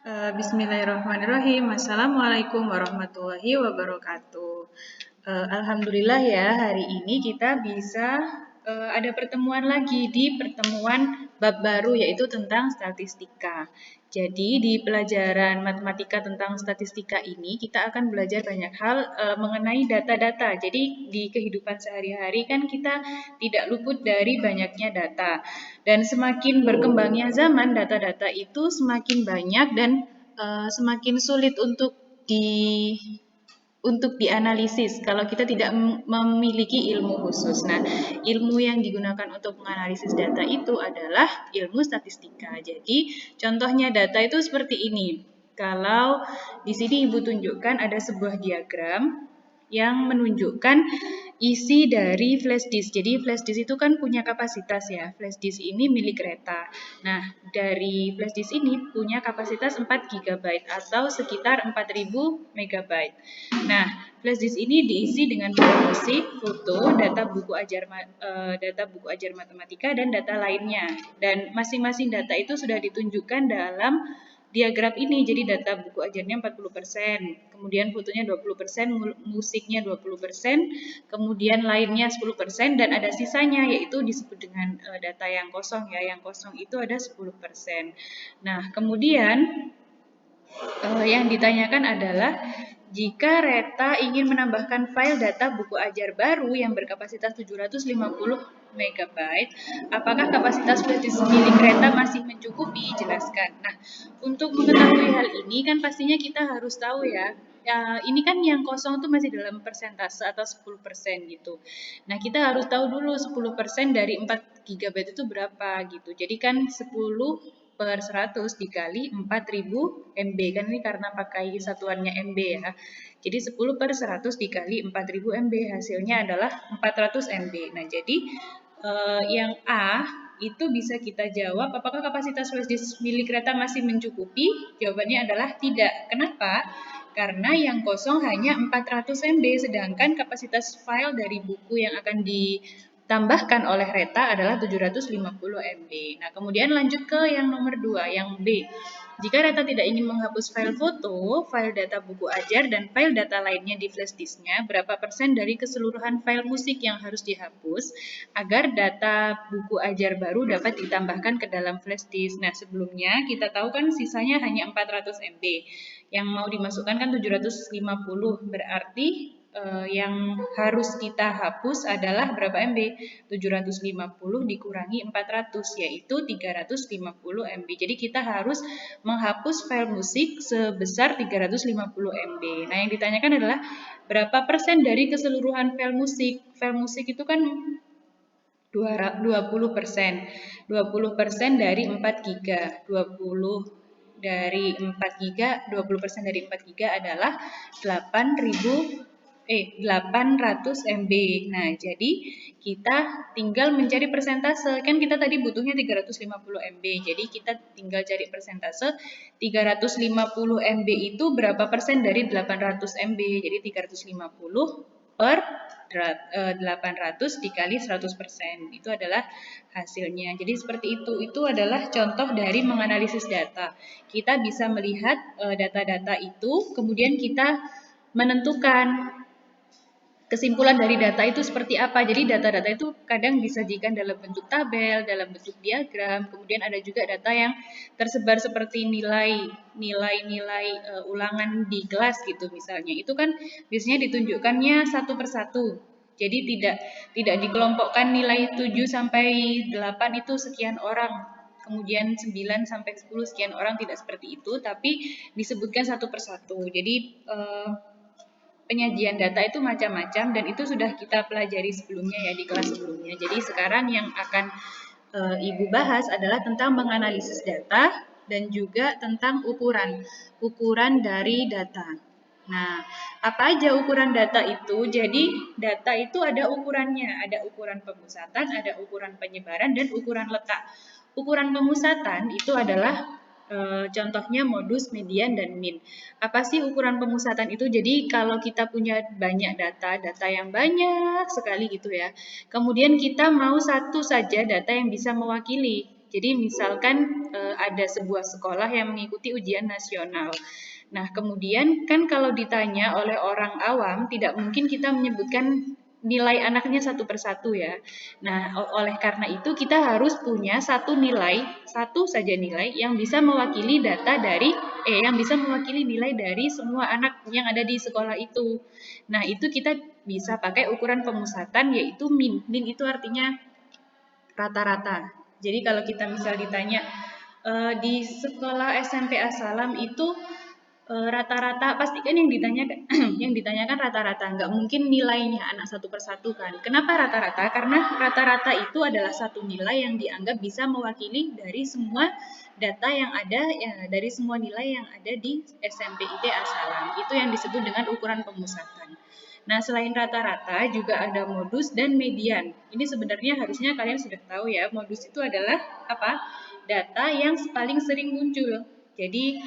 Bismillahirrahmanirrahim. Assalamualaikum warahmatullahi wabarakatuh. Alhamdulillah ya, hari ini kita bisa ada pertemuan lagi di pertemuan bab baru yaitu tentang statistika. Jadi di pelajaran matematika tentang statistika ini kita akan belajar banyak hal mengenai data-data. Jadi di kehidupan sehari-hari kan kita tidak luput dari banyaknya data. Dan semakin berkembangnya zaman, data-data itu semakin banyak dan semakin sulit untuk dianalisis kalau kita tidak memiliki ilmu khusus. Nah, ilmu yang digunakan untuk menganalisis data itu adalah ilmu statistika. Jadi, contohnya data itu seperti ini. Kalau di sini Ibu tunjukkan ada sebuah diagram yang menunjukkan isi dari flash disk. Jadi flash disk itu kan punya kapasitas ya. Flash disk ini milik kereta. Nah, dari flash disk ini punya kapasitas 4 GB atau sekitar 4000 MB. Nah, flash disk ini diisi dengan file musik, foto, data buku ajar matematika dan data lainnya. Dan masing-masing data itu sudah ditunjukkan dalam diagram ini. Jadi data buku ajarnya 40%, kemudian fotonya 20%, musiknya 20%, kemudian lainnya 10% dan ada sisanya yaitu disebut dengan data yang kosong ya. Yang kosong itu ada 10%. Nah, kemudian yang ditanyakan adalah jika Reta ingin menambahkan file data buku ajar baru yang berkapasitas 750 MB, apakah kapasitas flash disk milik Reta masih mencukupi? Jelaskan. Nah, untuk mengetahui hal ini kan pastinya kita harus tahu ya, ini kan yang kosong itu masih dalam persentase atau 10% gitu. Nah, kita harus tahu dulu 10% dari 4 GB itu berapa gitu. Jadi kan 10/100 dikali 4000 MB, kan ini karena pakai satuannya MB ya. Jadi 10/100 dikali 4000 MB, hasilnya adalah 400 MB. Nah, jadi yang A itu bisa kita jawab, apakah kapasitas flash disk milik kereta masih mencukupi? Jawabannya adalah tidak. Kenapa? Karena yang kosong hanya 400 MB, sedangkan kapasitas file dari buku yang akan ditambahkan oleh Reta adalah 750 MB. Nah, kemudian lanjut ke yang nomor 2, yang B. Jika Reta tidak ingin menghapus file foto, file data buku ajar, dan file data lainnya di flash disknya, berapa persen dari keseluruhan file musik yang harus dihapus agar data buku ajar baru dapat ditambahkan ke dalam flash disk? Nah, sebelumnya kita tahu kan sisanya hanya 400 MB. Yang mau dimasukkan kan 750, berarti yang harus kita hapus adalah berapa MB? 750 dikurangi 400, yaitu 350 MB. Jadi kita harus menghapus file musik sebesar 350 MB. Nah, yang ditanyakan adalah berapa persen dari keseluruhan file musik? File musik itu kan 20%. 20% dari 4 GB. 20 dari 4 GB, 20% dari 4 GB adalah 800 MB. Nah, jadi kita tinggal mencari persentase. Kan kita tadi butuhnya 350 MB. Jadi kita tinggal cari persentase. 350 MB itu berapa persen dari 800 MB? Jadi 350/800 dikali 100%. Itu adalah hasilnya. Jadi seperti itu. Itu adalah contoh dari menganalisis data. Kita bisa melihat data-data itu, kemudian kita menentukan kesimpulan dari data itu seperti apa. Jadi data-data itu kadang disajikan dalam bentuk tabel, dalam bentuk diagram. Kemudian ada juga data yang tersebar seperti nilai-nilai ulangan di kelas gitu misalnya. Itu kan biasanya ditunjukkannya satu persatu. Jadi tidak dikelompokkan nilai 7 sampai 8 itu sekian orang. Kemudian 9 sampai 10 sekian orang, tidak seperti itu, tapi disebutkan satu persatu. Jadi penyajian data itu macam-macam dan itu sudah kita pelajari sebelumnya ya di kelas sebelumnya. Jadi sekarang yang akan Ibu bahas adalah tentang menganalisis data dan juga tentang ukuran dari data. Nah, apa aja ukuran data itu? Jadi data itu ada ukurannya, ada ukuran pemusatan, ada ukuran penyebaran dan ukuran letak. Ukuran pemusatan itu adalah contohnya modus, median, dan min. Apa sih ukuran pemusatan itu? Jadi kalau kita punya banyak data yang banyak sekali gitu ya. Kemudian kita mau satu saja data yang bisa mewakili. Jadi misalkan ada sebuah sekolah yang mengikuti ujian nasional. Nah, kemudian kan kalau ditanya oleh orang awam, tidak mungkin kita menyebutkan nilai anaknya satu persatu ya. Nah, oleh karena itu kita harus punya satu nilai, satu saja nilai yang bisa mewakili data dari yang bisa mewakili nilai dari semua anak yang ada di sekolah itu. Nah, itu kita bisa pakai ukuran pemusatan yaitu min. Min itu artinya rata-rata. Jadi kalau kita misal ditanya di sekolah SMP As-Salam itu rata-rata pasti kan yang ditanyakan yang ditanyakan rata-rata, nggak mungkin nilainya anak satu persatu kan. Kenapa rata-rata? Karena rata-rata itu adalah satu nilai yang dianggap bisa mewakili dari semua data yang ada dari semua nilai yang ada di SMPIT As-Salam. Itu yang disebut dengan ukuran pemusatan. Nah, selain rata-rata juga ada modus dan median. Ini sebenarnya harusnya kalian sudah tahu ya, modus itu adalah apa? Data yang paling sering muncul. Jadi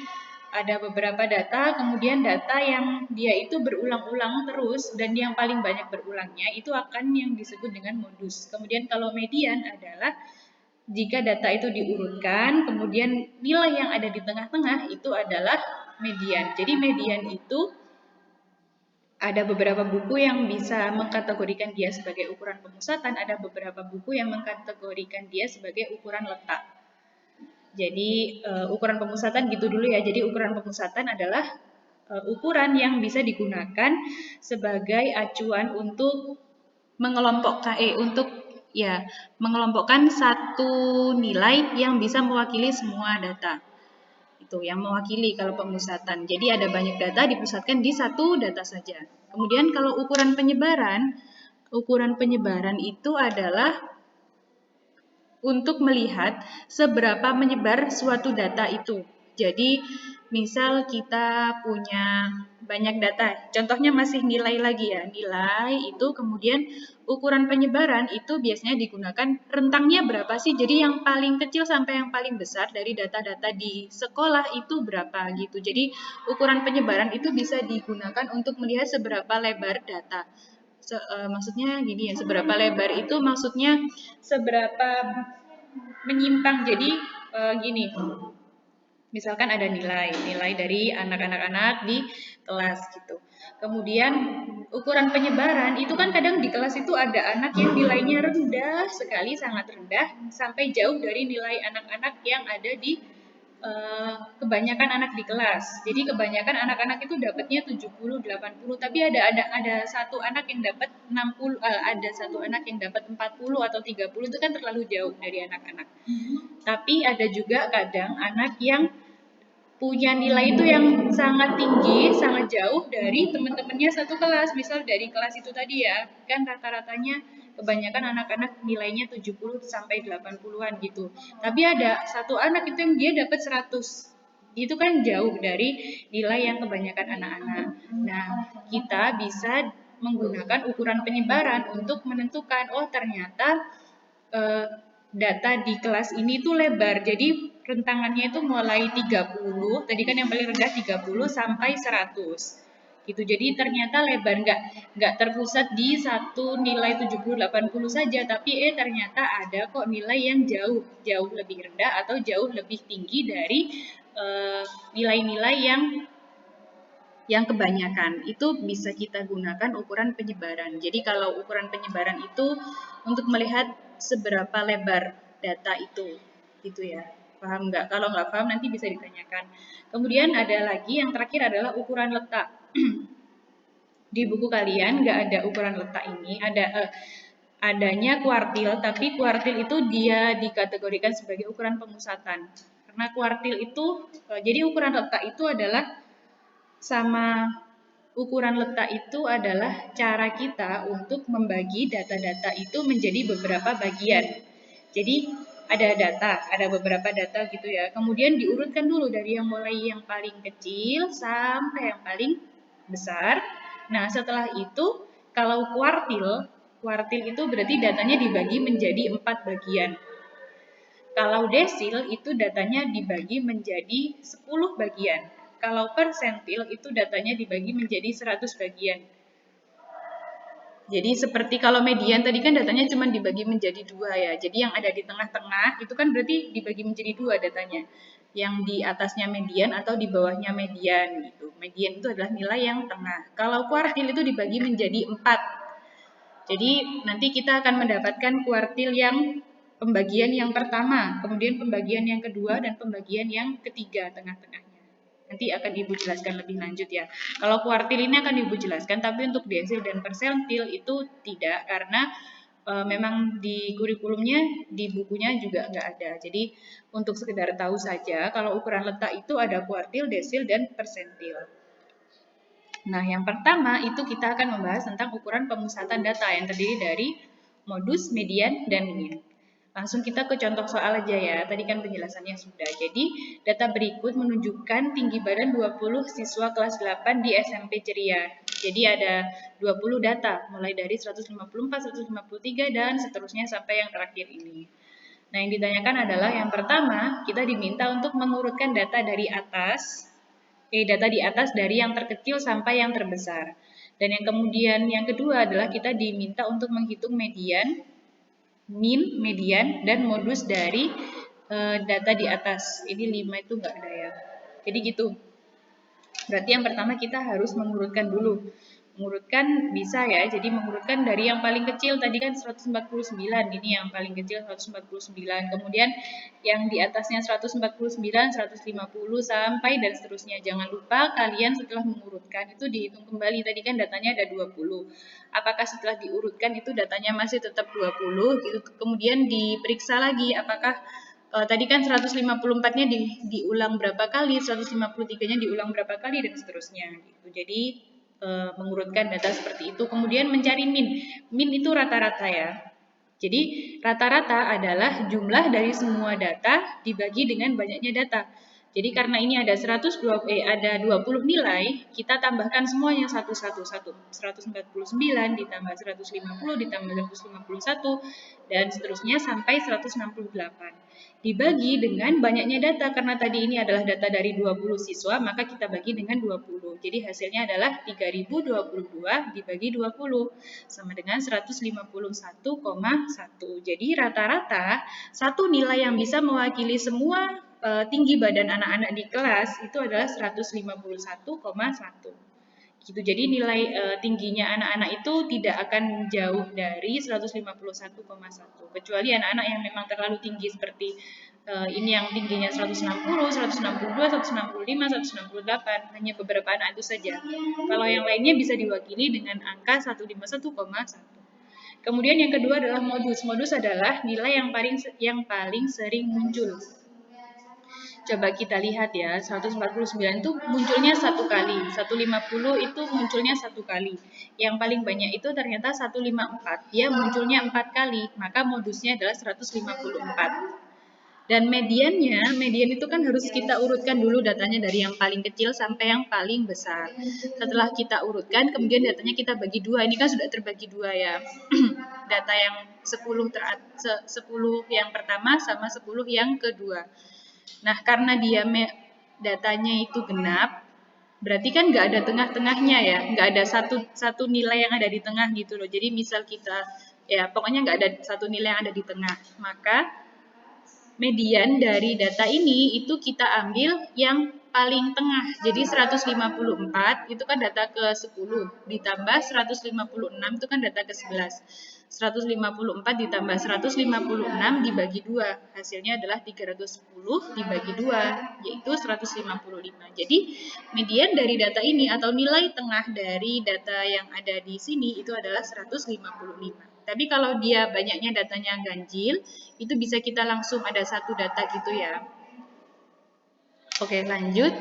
ada beberapa data, kemudian data yang dia itu berulang-ulang terus dan yang paling banyak berulangnya itu akan yang disebut dengan modus. Kemudian kalau median adalah jika data itu diurutkan, kemudian nilai yang ada di tengah-tengah itu adalah median. Jadi median itu ada beberapa buku yang bisa mengkategorikan dia sebagai ukuran pemusatan, ada beberapa buku yang mengkategorikan dia sebagai ukuran letak. Jadi ukuran pemusatan gitu dulu ya. Jadi ukuran pemusatan adalah ukuran yang bisa digunakan sebagai acuan untuk mengelompokkan satu nilai yang bisa mewakili semua data. Itu yang mewakili kalau pemusatan. Jadi ada banyak data dipusatkan di satu data saja. Kemudian kalau ukuran penyebaran itu adalah untuk melihat seberapa menyebar suatu data itu. Jadi, misal kita punya banyak data, contohnya masih nilai lagi ya, nilai itu kemudian ukuran penyebaran itu biasanya digunakan rentangnya berapa sih, jadi yang paling kecil sampai yang paling besar dari data-data di sekolah itu berapa gitu. Jadi, ukuran penyebaran itu bisa digunakan untuk melihat seberapa lebar data. Maksudnya gini ya, seberapa lebar itu maksudnya seberapa menyimpang. Jadi gini, misalkan ada nilai dari anak-anak di kelas gitu. Kemudian ukuran penyebaran itu kan kadang di kelas itu ada anak yang nilainya rendah sekali, sangat rendah, sampai jauh dari nilai anak-anak yang ada di kebanyakan anak di kelas. Jadi kebanyakan anak-anak itu dapatnya 70, 80, tapi ada satu anak yang dapat 60, ada satu anak yang dapat 40 atau 30, itu kan terlalu jauh dari anak-anak. Tapi ada juga kadang anak yang punya nilai itu yang sangat tinggi, sangat jauh dari teman-temannya satu kelas. Misal dari kelas itu tadi ya, kan rata-ratanya kebanyakan anak-anak nilainya 70 sampai 80-an gitu. Tapi ada satu anak itu yang dia dapat 100. Itu kan jauh dari nilai yang kebanyakan anak-anak. Nah, kita bisa menggunakan ukuran penyebaran untuk menentukan, oh ternyata data di kelas ini tuh lebar. Jadi rentangannya itu mulai 30, tadi kan yang paling rendah 30 sampai 100. Gitu. Jadi ternyata lebar, nggak terpusat di satu nilai 70 80 saja, tapi ternyata ada kok nilai yang jauh lebih rendah atau jauh lebih tinggi dari nilai-nilai yang kebanyakan. Itu bisa kita gunakan ukuran penyebaran. Jadi kalau ukuran penyebaran itu untuk melihat seberapa lebar data itu, gitu ya. Paham nggak? Kalau nggak paham nanti bisa ditanyakan. Kemudian ada lagi yang terakhir adalah ukuran letak. Di buku kalian nggak ada ukuran letak ini, adanya kuartil, tapi kuartil itu dia dikategorikan sebagai ukuran pemusatan. Karena kuartil itu, jadi ukuran letak itu adalah sama ukuran letak itu adalah cara kita untuk membagi data-data itu menjadi beberapa bagian. Jadi ada beberapa data gitu ya. Kemudian diurutkan dulu dari yang mulai yang paling kecil sampai yang paling besar. Nah, setelah itu kalau kuartil itu berarti datanya dibagi menjadi 4 bagian. Kalau desil itu datanya dibagi menjadi 10 bagian. Kalau persentil itu datanya dibagi menjadi 100 bagian. Jadi seperti kalau median tadi kan datanya cuma dibagi menjadi dua ya. Jadi yang ada di tengah-tengah itu kan berarti dibagi menjadi dua datanya. Yang di atasnya median atau di bawahnya median gitu. Median itu adalah nilai yang tengah. Kalau kuartil itu dibagi menjadi 4. Jadi nanti kita akan mendapatkan kuartil yang pembagian yang pertama, kemudian pembagian yang kedua, dan pembagian yang ketiga tengah-tengahnya. Nanti akan Ibu jelaskan lebih lanjut ya. Kalau kuartil ini akan Ibu jelaskan, tapi untuk desil dan persentil itu tidak, karena memang di kurikulumnya, di bukunya juga nggak ada. Jadi untuk sekedar tahu saja, kalau ukuran letak itu ada kuartil, desil, dan persentil. Nah, yang pertama itu kita akan membahas tentang ukuran pemusatan data yang terdiri dari modus, median, dan min. Langsung kita ke contoh soal aja ya, tadi kan penjelasannya sudah. Jadi, data berikut menunjukkan tinggi badan 20 siswa kelas 8 di SMP Ceria. Jadi ada 20 data, mulai dari 154, 153, dan seterusnya sampai yang terakhir ini. Nah, yang ditanyakan adalah yang pertama, kita diminta untuk mengurutkan data dari atas, data di atas dari yang terkecil sampai yang terbesar. Dan yang kemudian yang kedua adalah kita diminta untuk menghitung median, min, median, dan modus dari data di atas. Ini 5 itu nggak ada ya. Jadi gitu. Berarti yang pertama kita harus mengurutkan dulu. Mengurutkan bisa ya, jadi mengurutkan dari yang paling kecil tadi kan 149, ini yang paling kecil 149. Kemudian yang di atasnya 149, 150 sampai dan seterusnya. Jangan lupa kalian setelah mengurutkan itu dihitung kembali. Tadi kan datanya ada 20. Apakah setelah diurutkan itu datanya masih tetap 20? Itu kemudian diperiksa lagi apakah tadi kan 154-nya diulang berapa kali, 153-nya diulang berapa kali, dan seterusnya. Gitu. Jadi mengurutkan data seperti itu. Kemudian mencari min. Min itu rata-rata ya. Jadi rata-rata adalah jumlah dari semua data dibagi dengan banyaknya data. Jadi karena ini ada 20 nilai, kita tambahkan semuanya satu-satu. 149 ditambah 150 ditambah 151 dan seterusnya sampai 168. Dibagi dengan banyaknya data, karena tadi ini adalah data dari 20 siswa, maka kita bagi dengan 20. Jadi hasilnya adalah 3022 dibagi 20 sama dengan 151,1. Jadi rata-rata satu nilai yang bisa mewakili semua tinggi badan anak-anak di kelas itu adalah 151,1. Gitu. Jadi nilai tingginya anak-anak itu tidak akan jauh dari 151,1, kecuali anak-anak yang memang terlalu tinggi seperti ini yang tingginya 160, 162, 165, 168, hanya beberapa anak itu saja. Kalau yang lainnya bisa diwakili dengan angka 151,1. Kemudian yang kedua adalah modus. Modus adalah nilai yang paling sering muncul. Coba kita lihat ya, 149 itu munculnya satu kali, 150 itu munculnya satu kali. Yang paling banyak itu ternyata 154, dia munculnya 4 kali, maka modusnya adalah 154. Dan median itu kan harus kita urutkan dulu datanya dari yang paling kecil sampai yang paling besar. Setelah kita urutkan, kemudian datanya kita bagi dua. Ini kan sudah terbagi dua ya. Data yang 10 yang pertama sama 10 yang kedua. Nah, karena dia datanya itu genap, berarti kan nggak ada tengah-tengahnya ya, nggak ada satu nilai yang ada di tengah gitu loh. Jadi misal kita, ya pokoknya nggak ada satu nilai yang ada di tengah. Maka median dari data ini itu kita ambil yang paling tengah. Jadi 154 itu kan data ke-10, ditambah 156 itu kan data ke-11. 154 ditambah 156 dibagi 2. Hasilnya adalah 310 dibagi 2, yaitu 155. Jadi median dari data ini atau nilai tengah dari data yang ada di sini itu adalah 155. Tapi kalau dia banyaknya datanya ganjil, itu bisa kita langsung ada satu data gitu ya. Oke, lanjut.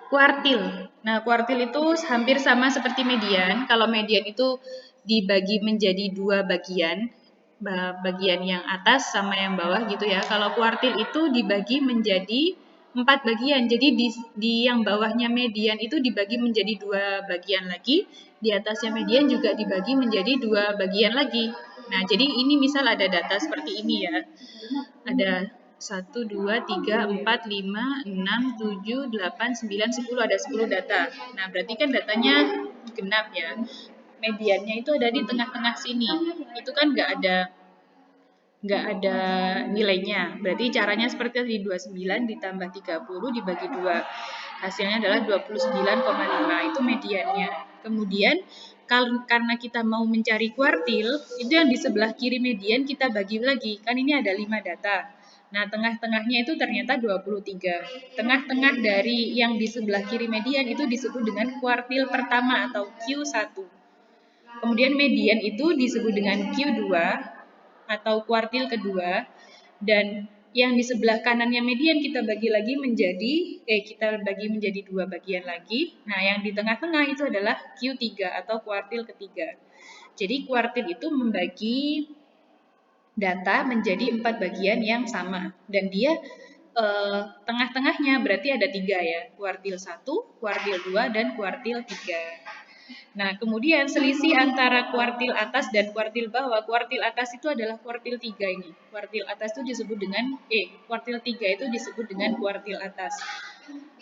Kuartil. Nah, kuartil itu hampir sama seperti median. Kalau median itu dibagi menjadi dua bagian, bagian yang atas sama yang bawah gitu ya. Kalau kuartil itu dibagi menjadi 4 bagian. Jadi di yang bawahnya median itu dibagi menjadi 2 bagian lagi, di atasnya median juga dibagi menjadi 2 bagian lagi. Nah, jadi ini misal ada data seperti ini ya. Ada 1, 2, 3, 4, 5, 6, 7, 8, 9, 10. Ada 10 data. Nah, berarti kan datanya genap ya. mediannya itu ada di tengah-tengah sini. Itu kan nggak ada nilainya. Berarti caranya seperti tadi 29 ditambah 30 dibagi 2. Hasilnya adalah 29,5. Itu mediannya. Kemudian karena kita mau mencari kuartil, itu yang di sebelah kiri median kita bagi lagi. Kan ini ada 5 data. Nah, tengah-tengahnya itu ternyata 23. Tengah-tengah dari yang di sebelah kiri median itu disebut dengan kuartil pertama atau Q1. Kemudian median itu disebut dengan Q2 atau kuartil kedua, dan yang di sebelah kanannya median kita bagi menjadi 2 bagian lagi. Nah, yang di tengah-tengah itu adalah Q3 atau kuartil ketiga. Jadi kuartil itu membagi data menjadi 4 bagian yang sama, dan dia tengah-tengahnya berarti ada 3 ya, kuartil 1, kuartil 2, dan kuartil 3. Nah, kemudian selisih antara kuartil atas dan kuartil bawah. Kuartil atas itu adalah kuartil 3 ini. Kuartil atas itu disebut dengan kuartil 3 itu disebut dengan kuartil atas.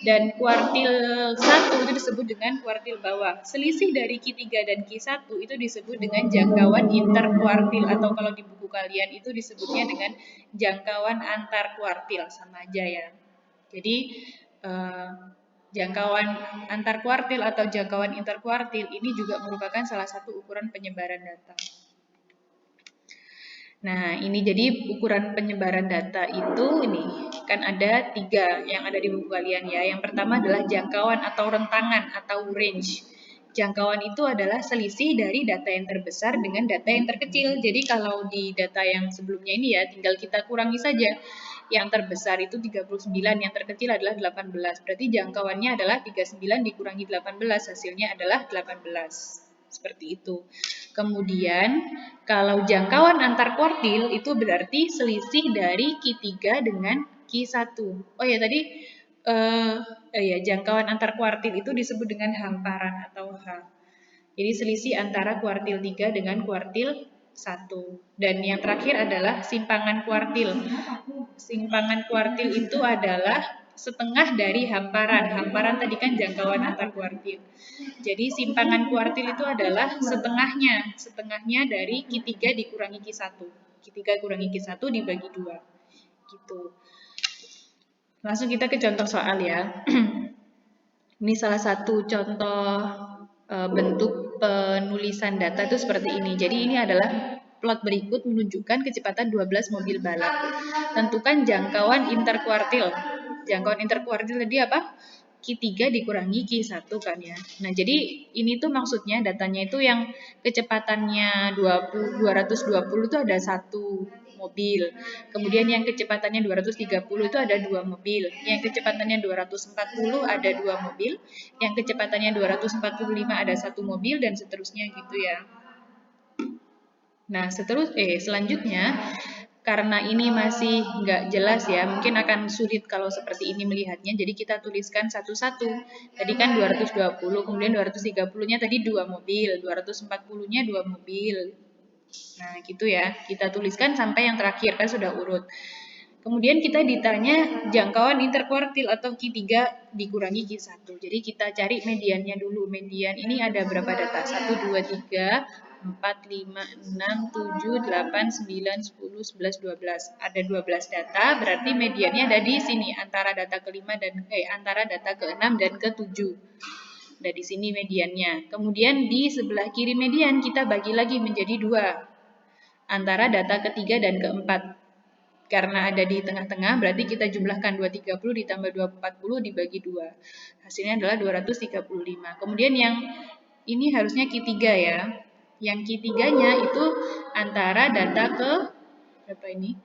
Dan kuartil 1 itu disebut dengan kuartil bawah. Selisih dari Q3 dan Q1 itu disebut dengan jangkauan interkuartil, atau kalau di buku kalian itu disebutnya dengan jangkauan antar kuartil, sama aja ya. Jadi jangkauan antar kuartil atau jangkauan interkuartil ini juga merupakan salah satu ukuran penyebaran data. Nah, ini jadi ukuran penyebaran data itu ini kan ada 3 yang ada di buku kalian ya. Yang pertama adalah jangkauan atau rentangan atau range. Jangkauan itu adalah selisih dari data yang terbesar dengan data yang terkecil. Jadi kalau di data yang sebelumnya ini ya, tinggal kita kurangi saja. Yang terbesar itu 39, yang terkecil adalah 18. Berarti jangkauannya adalah 39 dikurangi 18, hasilnya adalah 18. Seperti itu. Kemudian, kalau jangkauan antar kuartil itu berarti selisih dari Q3 dengan Q1. Oh ya, tadi jangkauan antar kuartil itu disebut dengan hamparan atau H. Jadi selisih antara kuartil 3 dengan kuartil 1. Dan yang terakhir adalah simpangan kuartil. Simpangan kuartil itu adalah setengah dari hamparan. Hamparan tadi kan jangkauan antar kuartil. Jadi simpangan kuartil itu adalah setengahnya dari Q3 dikurangi Q1. Q3 kurangi Q1 dibagi 2. Gitu. Langsung kita ke contoh soal ya. Ini salah satu contoh bentuk penulisan data itu seperti ini. Jadi ini adalah plot berikut menunjukkan kecepatan 12 mobil balap. Tentukan jangkauan interkuartil. Jangkauan interkuartil tadi apa? Q3 dikurangi Q1 kan ya. Nah, jadi ini tuh maksudnya datanya itu yang kecepatannya 220 itu ada 1 mobil. Kemudian yang kecepatannya 230 itu ada 2 mobil. Yang kecepatannya 240 ada 2 mobil. Yang kecepatannya 245 ada 1 mobil, dan seterusnya gitu ya. Nah, selanjutnya, karena ini masih nggak jelas ya, mungkin akan sulit kalau seperti ini melihatnya, jadi kita tuliskan satu-satu. Tadi kan 220, kemudian 230-nya tadi 2 mobil, 240-nya 2 mobil. Nah, gitu ya, kita tuliskan sampai yang terakhir, kan sudah urut. Kemudian kita ditanya jangkauan interkuartil atau Q3 dikurangi Q1. Jadi kita cari mediannya dulu. Median ini ada berapa data? 1, 2, 3, 4, 5, 6, 7, 8, 9, 10, 11, 12. Ada 12 data, berarti mediannya ada di sini antara data ke-5 dan antara data ke-6 dan ke-7. Ada di sini mediannya. Kemudian di sebelah kiri median kita bagi lagi menjadi 2. Antara data ke-3 dan ke-4. Karena ada di tengah-tengah, berarti kita jumlahkan 230 ditambah 240 dibagi 2. Hasilnya adalah 235. Kemudian yang ini harusnya Q3 ya. Yang Q3-nya itu antara data ke berapa ini?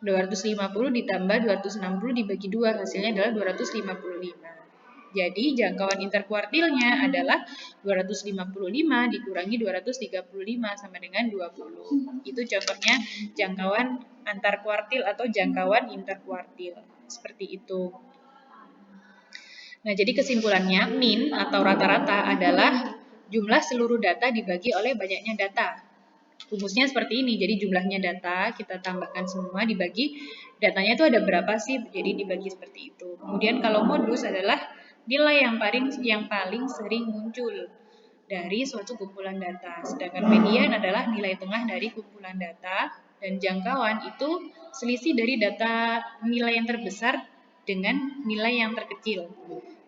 250 ditambah 260 dibagi 2. Hasilnya adalah 255. Jadi jangkauan interkuartilnya adalah 255 dikurangi 235 sama dengan 20. Itu contohnya jangkauan antar kuartil atau jangkauan interkuartil. Seperti itu. Nah, jadi kesimpulannya min atau rata-rata adalah jumlah seluruh data dibagi oleh banyaknya data. Rumusnya seperti ini, jadi jumlahnya data, kita tambahkan semua, dibagi, datanya itu ada berapa sih, jadi dibagi seperti itu. Kemudian kalau modus adalah nilai yang paling sering muncul. dari suatu kumpulan data. Sedangkan median adalah nilai tengah dari kumpulan data, dan jangkauan itu selisih dari data nilai yang terbesar dengan nilai yang terkecil.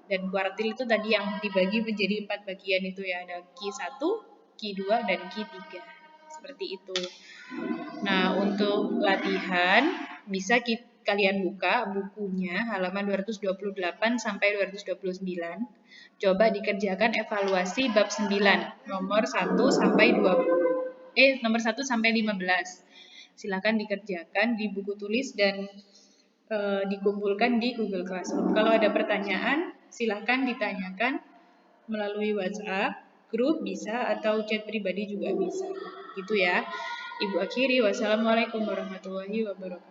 Dan kuartil itu tadi yang dibagi menjadi 4 bagian itu ya, ada Q1, Q2, dan Q3. Seperti itu. Nah, untuk latihan bisa kalian buka bukunya halaman 228 sampai 229. Coba dikerjakan evaluasi bab 9, nomor 1 sampai 20. Nomor 1 sampai 15. Silakan dikerjakan di buku tulis dan dikumpulkan di Google Classroom. Kalau ada pertanyaan, silakan ditanyakan melalui WhatsApp, grup bisa, atau chat pribadi juga bisa. Gitu ya. Ibu akhiri, wassalamualaikum warahmatullahi wabarakatuh.